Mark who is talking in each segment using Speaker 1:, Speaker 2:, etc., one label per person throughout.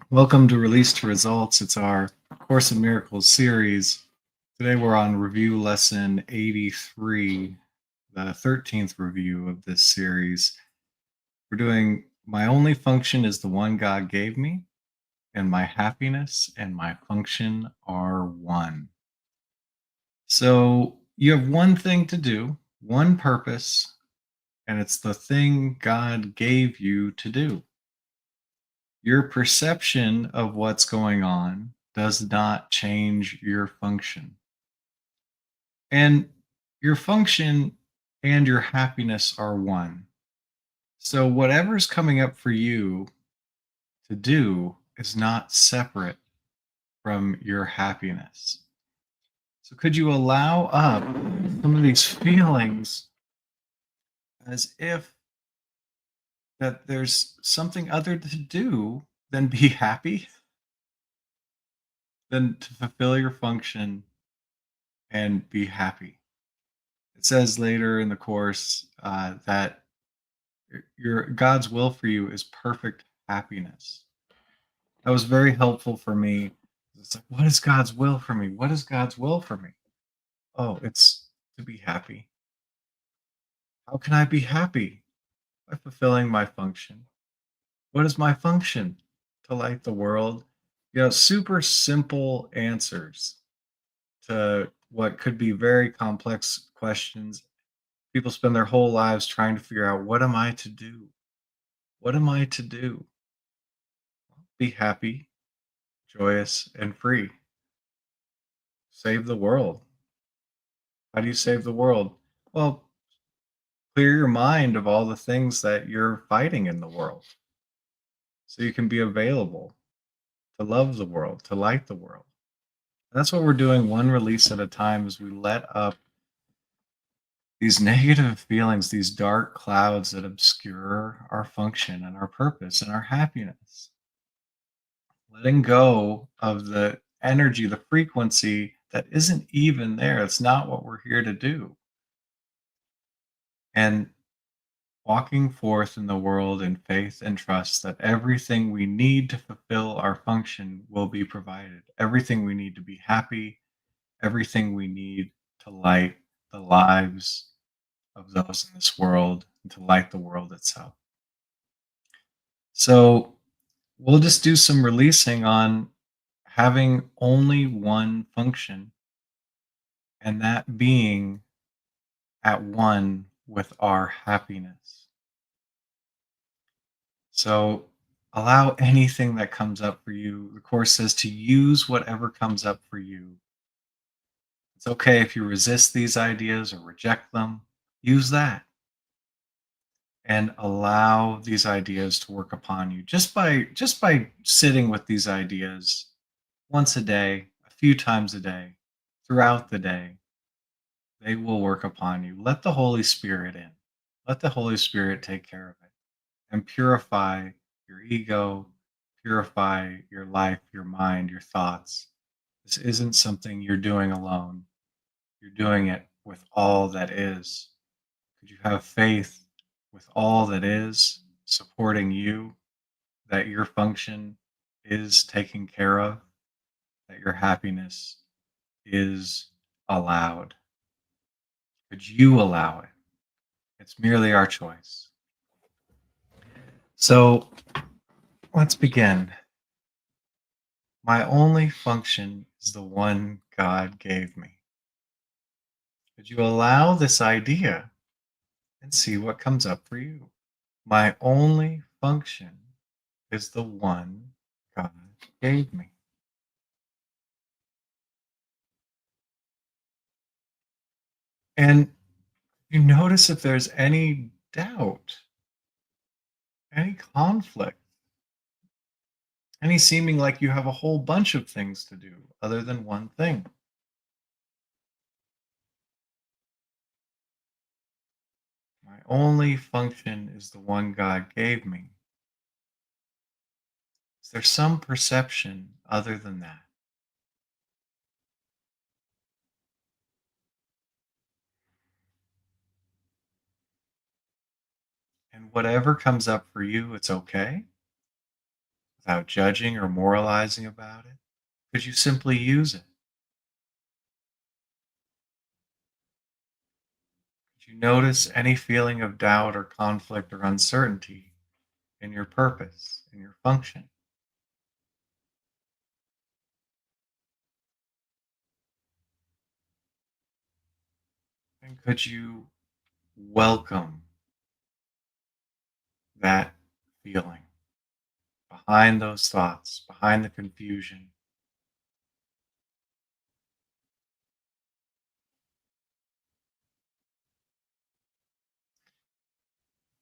Speaker 1: Welcome to Release to Results. It's our Course in Miracles series. Today we're on review lesson 83, the 13th review of this series. We're doing My Only Function is the One God Gave Me, and My Happiness and My Function are One. So you have one thing to do, one purpose, and it's the thing God gave you to do. Your perception of what's going on does not change your function. And your function and your happiness are one. So, whatever's coming up for you to do is not separate from your happiness. So, could you allow up some of these feelings as if that there's something other to do than be happy, than to fulfill your function and be happy? It says later in the course that your God's will for you is perfect happiness. That was very helpful for me. It's like, what is God's will for me? What is God's will for me? Oh, it's to be happy. How can I be happy? By fulfilling my function. What is my function? To light the world. Super simple answers to what could be very complex questions. People spend their whole lives trying to figure out, what am I to do? What am I to do? Be happy, joyous, and free. Save the world. How do you save the world? Well, clear your mind of all the things that you're fighting in the world so you can be available to love the world, to light the world. And that's what we're doing, one release at a time, as we let up these negative feelings, these dark clouds that obscure our function and our purpose and our happiness. Letting go of the energy, the frequency that isn't even there. It's not what we're here to do. And walking forth in the world in faith and trust that everything we need to fulfill our function will be provided. Everything we need to be happy, everything we need to light the lives of those in this world and to light the world itself. So we'll just do some releasing on having only one function, and that being at one with our happiness. So allow anything that comes up for you. The Course says to use whatever comes up for you. It's okay if you resist these ideas or reject them, use that and allow these ideas to work upon you just by sitting with these ideas once a day, a few times a day, throughout the day. They will work upon you. Let the Holy Spirit in. Let the Holy Spirit take care of it and purify your ego, purify your life, your mind, your thoughts. This isn't something you're doing alone. You're doing it with all that is. Could you have faith with all that is supporting you, that your function is taken care of, that your happiness is allowed? Could you allow it? It's merely our choice. So let's begin. My only function is the one God gave me. Could you allow this idea and see what comes up for you? My only function is the one God gave me. And you notice if there's any doubt, any conflict, any seeming like you have a whole bunch of things to do other than one thing. My only function is the one God gave me. Is there some perception other than that? And whatever comes up for you, it's okay. without judging or moralizing about it? Could you simply use it? Could you notice any feeling of doubt or conflict or uncertainty in your purpose, in your function? And could you welcome that feeling behind those thoughts, behind the confusion,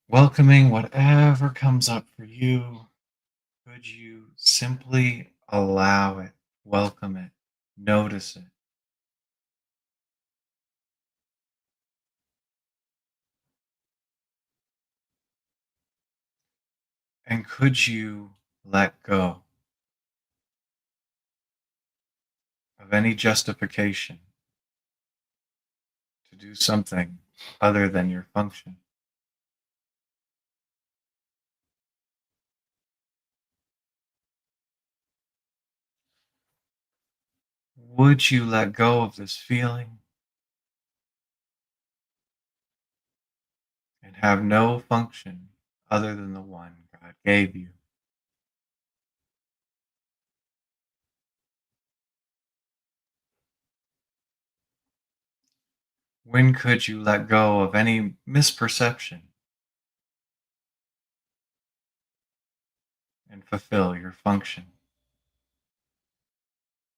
Speaker 1: welcoming whatever comes up for you? Could you simply allow it, welcome it, notice it? And could you let go of any justification to do something other than your function? Would you let go of this feeling and have no function other than the one God gave you? When could you let go of any misperception and fulfill your function?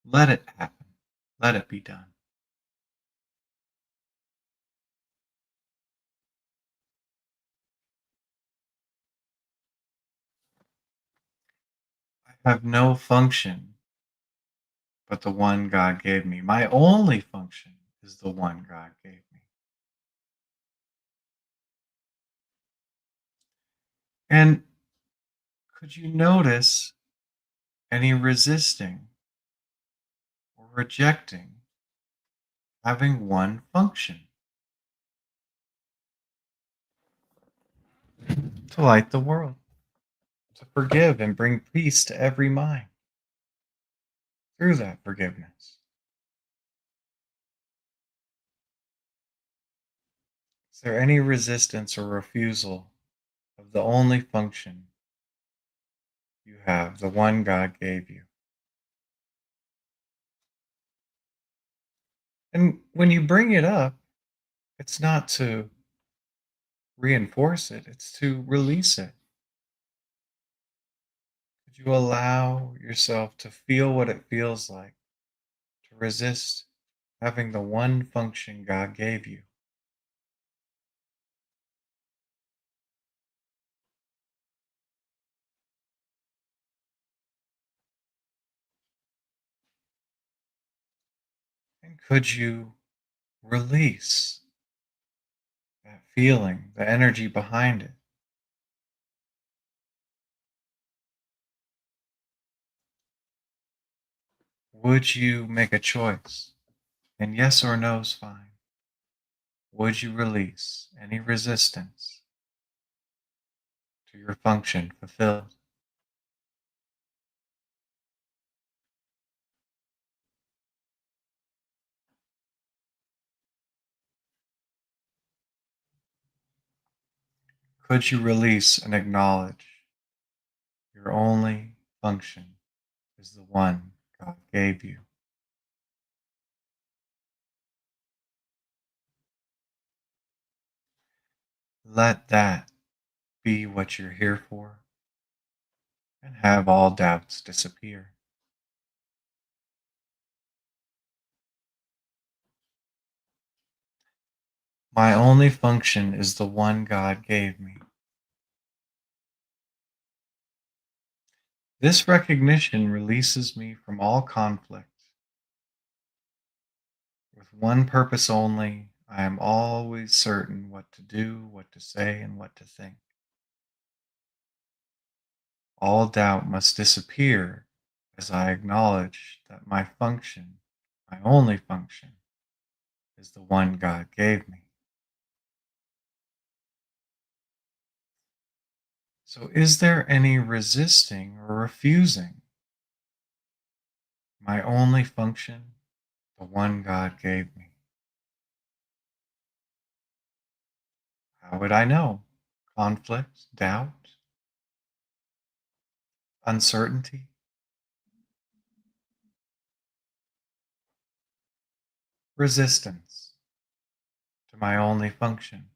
Speaker 1: Let it happen. Let it be done. I have no function but the one God gave me. My only function is the one God gave me. And could you notice any resisting or rejecting having one function? To light the world, to forgive and bring peace to every mind through that forgiveness. Is there any resistance or refusal of the only function you have, the one God gave you? And when you bring it up, it's not to reinforce it, it's to release it. Could you allow yourself to feel what it feels like to resist having the one function God gave you? And could you release that feeling, the energy behind it? Would you make a choice? And yes or no is fine. Would you release any resistance to your function fulfilled? Could you release and acknowledge your only function is the one God gave you? Let that be what you're here for and have all doubts disappear. My only function is the one God gave me. This recognition releases me from all conflict. With one purpose only, I am always certain what to do, what to say, and what to think. All doubt must disappear as I acknowledge that my function, my only function, is the one God gave me. So, is there any resisting or refusing my only function, the one God gave me? How would I know? Conflict, doubt, uncertainty, resistance to my only function,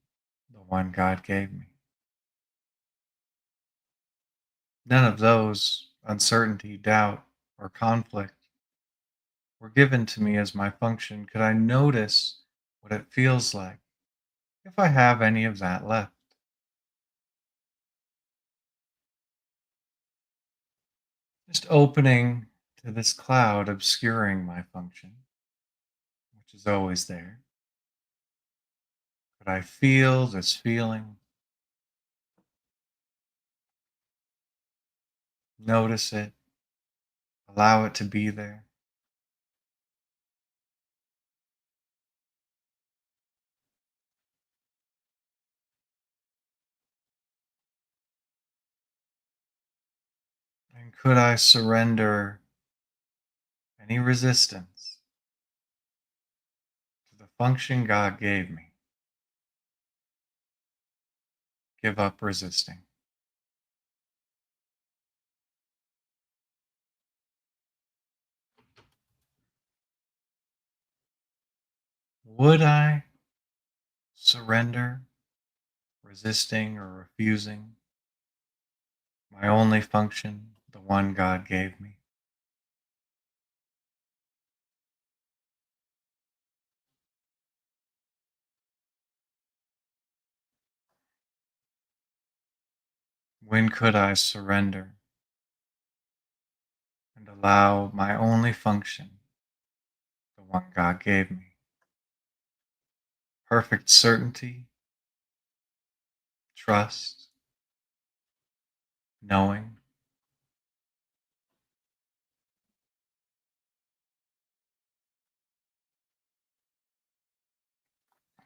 Speaker 1: the one God gave me. None of those, uncertainty, doubt, or conflict, were given to me as my function. Could I notice what it feels like if I have any of that left? Just opening to this cloud obscuring my function, which is always there. Could I feel this feeling? Notice it, allow it to be there. And could I surrender any resistance to the function God gave me? Give up resisting. Would I surrender resisting or refusing my only function, the one God gave me? When could I surrender and allow my only function, the one God gave me? Perfect certainty, trust, knowing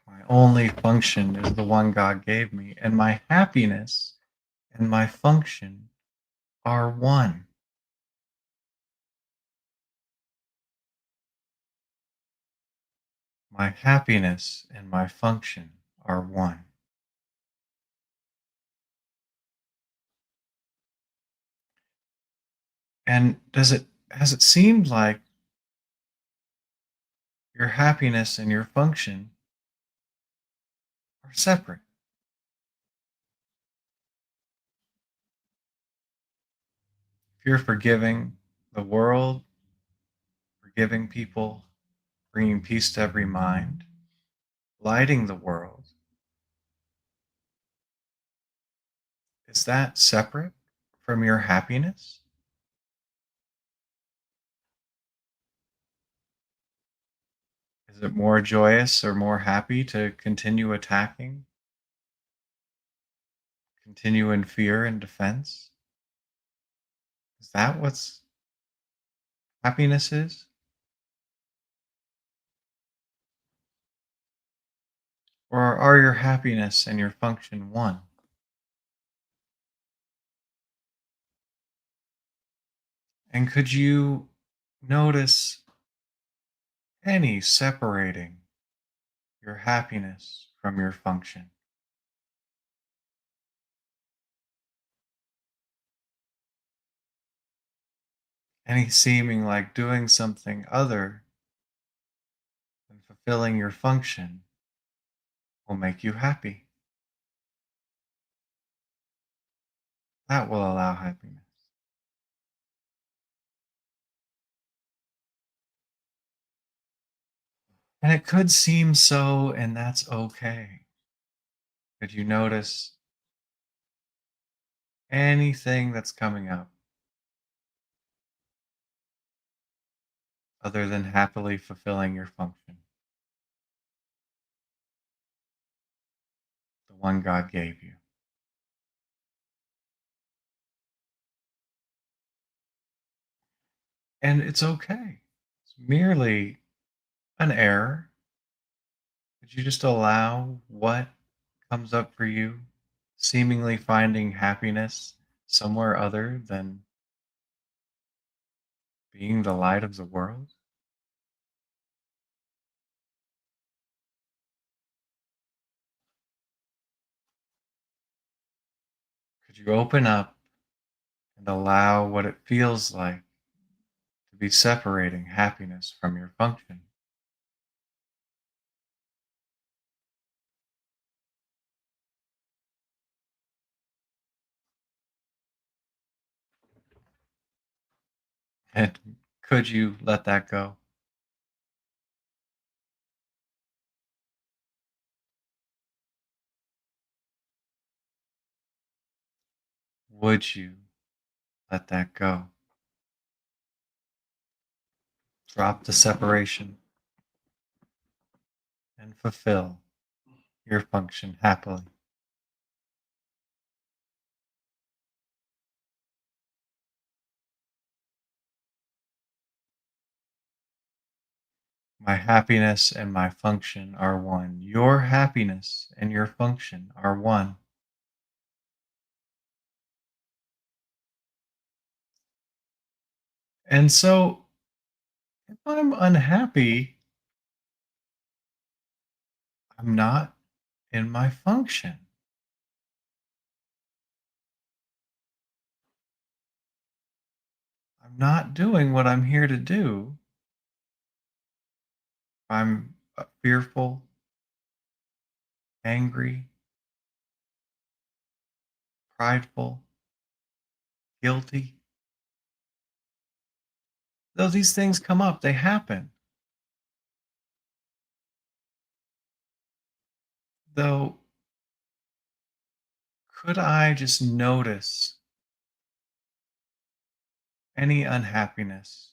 Speaker 1: my only function is the one God gave me, and my happiness and my function are one. My happiness and my function are one. And has it seemed like your happiness and your function are separate? If you're forgiving the world, forgiving people, bringing peace to every mind, lighting the world, is that separate from your happiness? Is it more joyous or more happy to continue attacking, continue in fear and defense? Is that what's happiness is? Or are your happiness and your function one? And could you notice any separating your happiness from your function? Any seeming like doing something other than fulfilling your function will make you happy? That will allow happiness. And it could seem so, and that's okay. Could you notice anything that's coming up other than happily fulfilling your function, the one God gave you? And it's okay. It's merely an error. Could you just allow what comes up for you seemingly finding happiness somewhere other than being the light of the world? Could you open up and allow what it feels like to be separating happiness from your function? And could you let that go? Would you let that go? Drop the separation and fulfill your function happily. My happiness and my function are one. Your happiness and your function are one. And so, if I'm unhappy, I'm not in my function. I'm not doing what I'm here to do. I'm fearful, angry, prideful, guilty. Though these things come up, they happen. Though, could I just notice any unhappiness,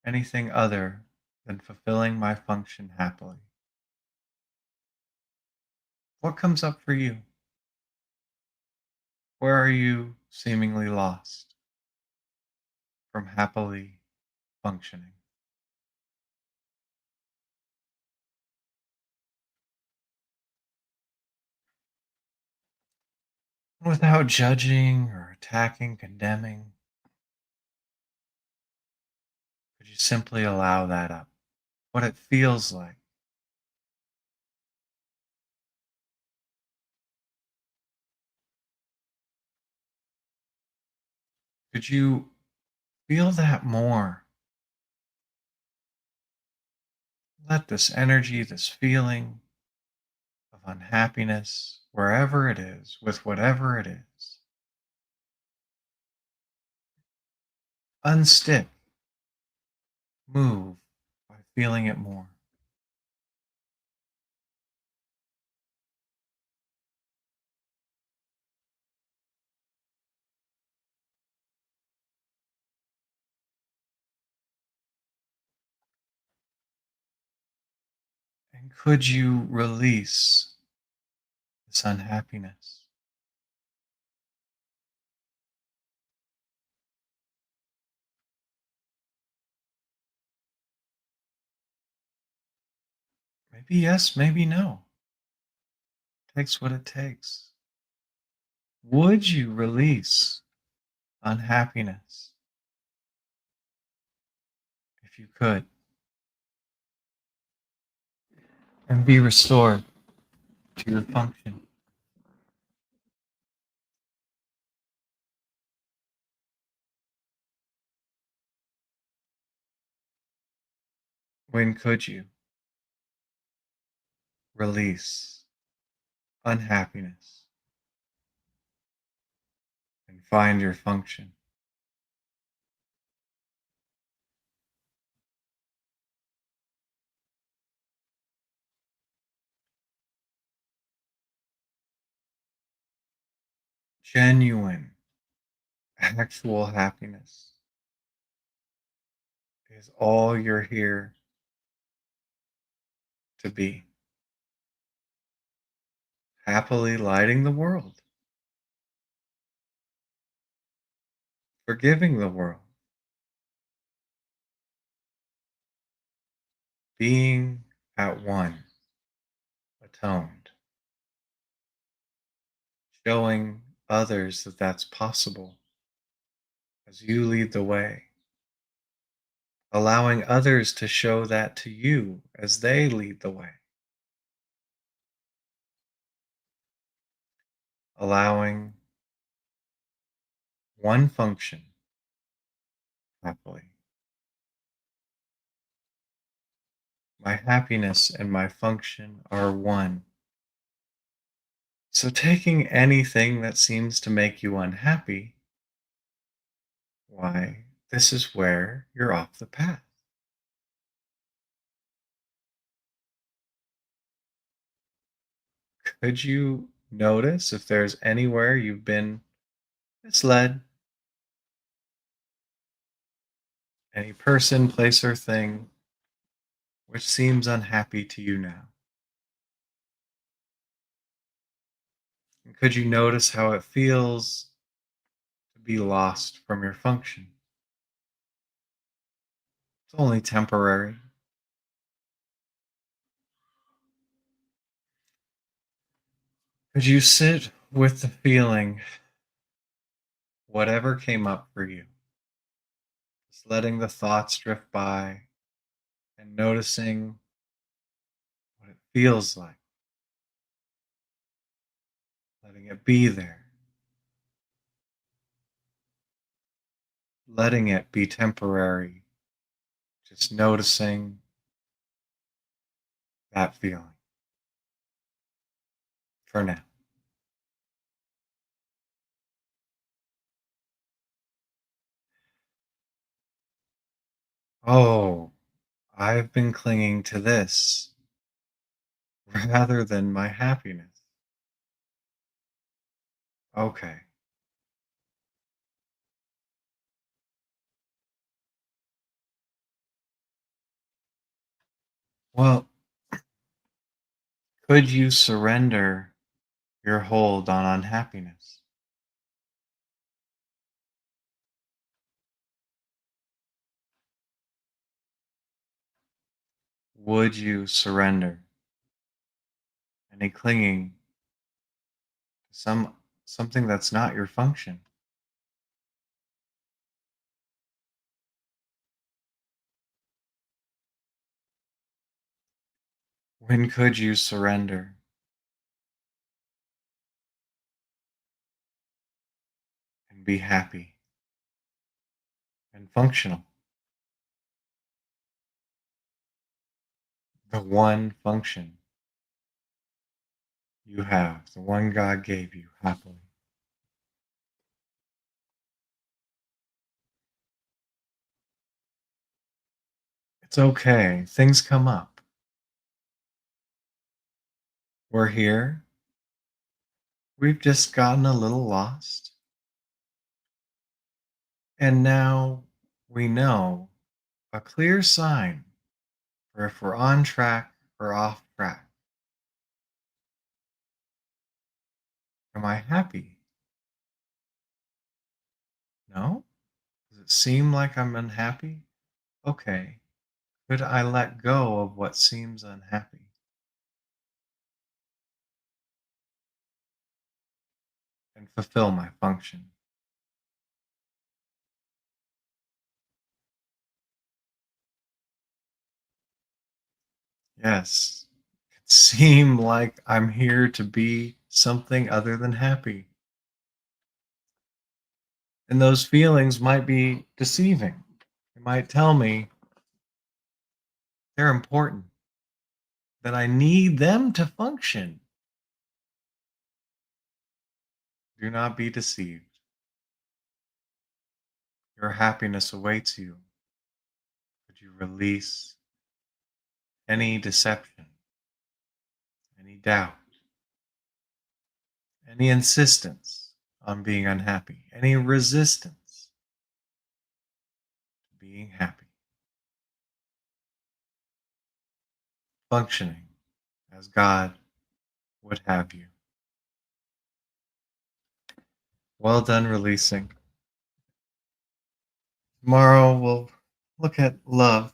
Speaker 1: anything other than fulfilling my function happily? What comes up for you? Where are you seemingly lost from happily functioning? Without judging or attacking, condemning, could you simply allow that up? What it feels like. Could you feel that more? Let this energy, this feeling of unhappiness, wherever it is, with whatever it is, unstick, move by feeling it more. And could you release this unhappiness? Maybe yes, maybe no. Takes what it takes. Would you release unhappiness if you could and be restored to your function? When could you release unhappiness and find your function? Genuine, actual happiness is all you're here to be. Happily lighting the world, forgiving the world, being at one, atoned. showing others that that's possible as you lead the way, allowing others to show that to you as they lead the way, allowing one function happily. My happiness and my function are one. So, taking anything that seems to make you unhappy, why, this is where you're off the path. Could you notice if there's anywhere you've been misled? Any person, place, or thing which seems unhappy to you now? And could you notice how it feels to be lost from your function? It's only temporary. Could you sit with the feeling, whatever came up for you, just letting the thoughts drift by and noticing what it feels like, letting it be there, letting it be temporary, just noticing that feeling for now. Oh, I've been clinging to this rather than my happiness. Okay. Well, could you surrender your hold on unhappiness? Would you surrender any clinging to something that's not your function? When could you surrender and be happy and functional? The one function you have, the one God gave you happily. It's okay. Things come up. We're here. We've just gotten a little lost. And now we know a clear sign for if we're on track or off track. Am I happy? No? Does it seem like I'm unhappy? Okay. Could I let go of what seems unhappy and fulfill my function? Yes. It seem like I'm here to be something other than happy. And those feelings might be deceiving. They might tell me they're important, that I need them to function. Do not be deceived. Your happiness awaits you. Could you release any deception, any doubt, any insistence on being unhappy, any resistance to being happy, functioning as God would have you? Well done releasing. Tomorrow we'll look at love.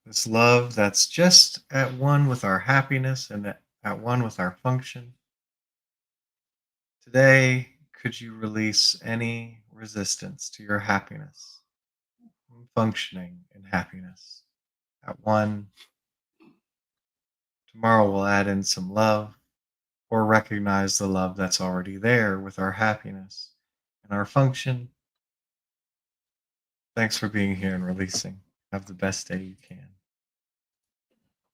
Speaker 1: This love that's just at one with our happiness and at one with our function. Today, could you release any resistance to your happiness, functioning in happiness at one? Tomorrow, we'll add in some love or recognize the love that's already there with our happiness and our function. Thanks for being here and releasing. Have the best day you can.